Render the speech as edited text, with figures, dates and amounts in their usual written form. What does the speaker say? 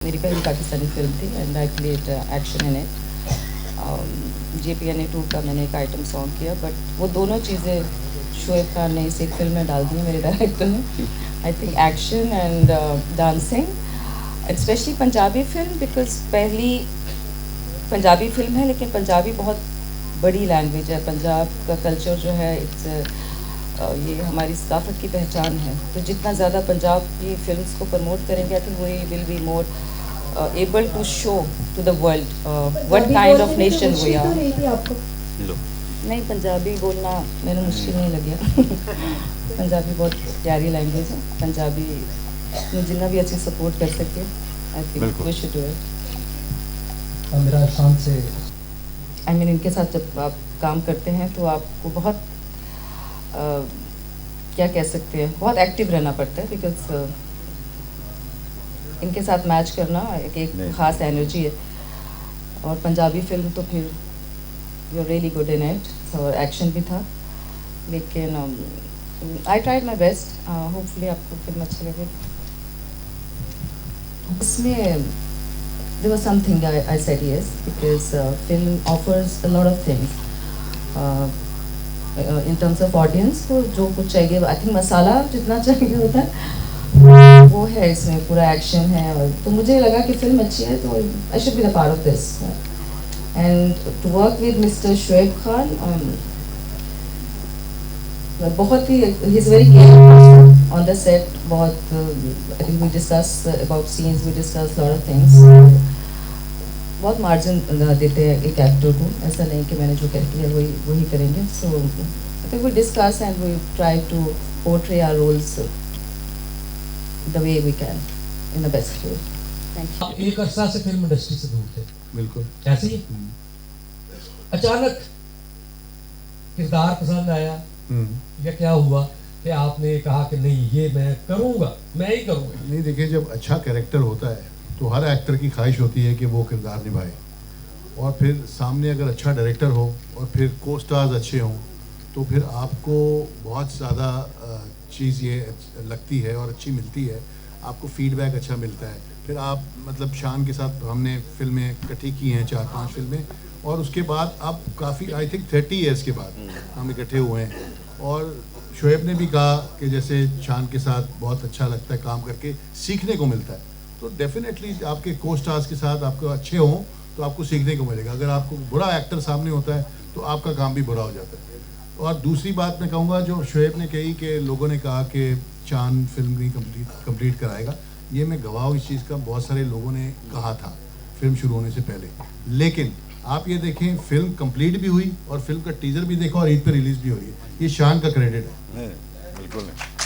मेरी पहली पाकिस्तानी फिल्म थी and I played action in it. JPNA 2 का मैंने एक आइटम सॉन्ग किया, बट वो दोनों चीज़ें शोएब खान ने इस एक फिल्म में डाल दी मेरे डायरेक्टर ने. I think action and dancing, specially Punjabi film, because पहली पंजाबी फिल्म है, लेकिन पंजाबी बहुत बड़ी लैंग्वेज है. पंजाब का कल्चर जो है ये हमारी सकाफत की पहचान है. तो जितना ज़्यादा पंजाब की फिल्म्स को प्रमोट करेंगे, I think we will be more able to show to the world what kind of nation we are. नहीं, पंजाबी बोलना मेरे मुश्किल नहीं लगे. पंजाबी बहुत प्यारी लैंग्वेज है. पंजाबी में जितना भी अच्छी सपोर्ट कर सके, I think we should do it. मेरा शाम से आई मीन इनके साथ जब आप काम करते हैं तो आपको बहुत क्या कह सकते हैं, बहुत एक्टिव रहना पड़ता है, बिकॉज इनके साथ मैच करना एक ख़ास एनर्जी है. और पंजाबी फिल्म तो फिर you are really good in it. और एक्शन भी था, लेकिन I tried my best. Hopefully आपको फिल्म अच्छा लगे. इसमें there was something I said yes, because film offers a lot of things in terms of audience को जो कुछ चाहिए. I think मसाला जितना चाहिए होता है वो है इसमें. पूरा एक्शन है, और तो मुझे लगा कि फिल्म अच्छी है तो I should be the part of this. And to work with Mr. Shoaib Khan, बहुत ही he is very caring on the set. बहुत I think we discuss about scenes, we discuss lot of things. बहुत margin देते हैं एक actor को. ऐसा नहीं कि मैंने जो कहती है वही करेंगे. So I think we discuss and we try to portray our roles the way we can in the best way. Thank you. एक अरसा से फिल्म इंडस्ट्री से दूर थे. बिल्कुल ऐसे ही अचानक किरदार पसंद आया, या क्या हुआ कि आपने कहा कि नहीं ये मैं करूँगा, मैं ही करूँगा? नहीं, देखिए, जब अच्छा कैरेक्टर होता है तो हर एक्टर की ख्वाहिश होती है कि वो किरदार निभाए. और फिर सामने अगर अच्छा डायरेक्टर हो और फिर को स्टार्स अच्छे हों तो फिर आपको बहुत ज़्यादा चीज़ ये लगती है और अच्छी मिलती है. आपको फीडबैक अच्छा मिलता है. फिर आप मतलब शान के साथ हमने फिल्में इकट्ठी की हैं, 4-5 फिल्में, और उसके बाद अब काफ़ी आई थिंक 30 ईयर्स के बाद हम इकट्ठे हुए हैं. और शोएब ने भी कहा कि जैसे शान के साथ बहुत अच्छा लगता है काम करके, सीखने को मिलता है. तो डेफिनेटली आपके को स्टार्स के साथ आपको अच्छे हों तो आपको सीखने को मिलेगा. अगर आपको बुरा एक्टर सामने होता है तो आपका काम भी बुरा हो जाता है. और दूसरी बात मैं कहूँगा, जो शोएब ने कही कि लोगों ने कहा कि चांद फिल्म नहीं कंप्लीट कराएगा, ये मैं गवाह हूँ इस चीज़ का. बहुत सारे लोगों ने कहा था फिल्म शुरू होने से पहले. लेकिन आप ये देखें, फिल्म कंप्लीट भी हुई और फिल्म का टीज़र भी देखा और ईद पर रिलीज़ भी हो रही है. ये शान का क्रेडिट है. बिल्कुल नहीं.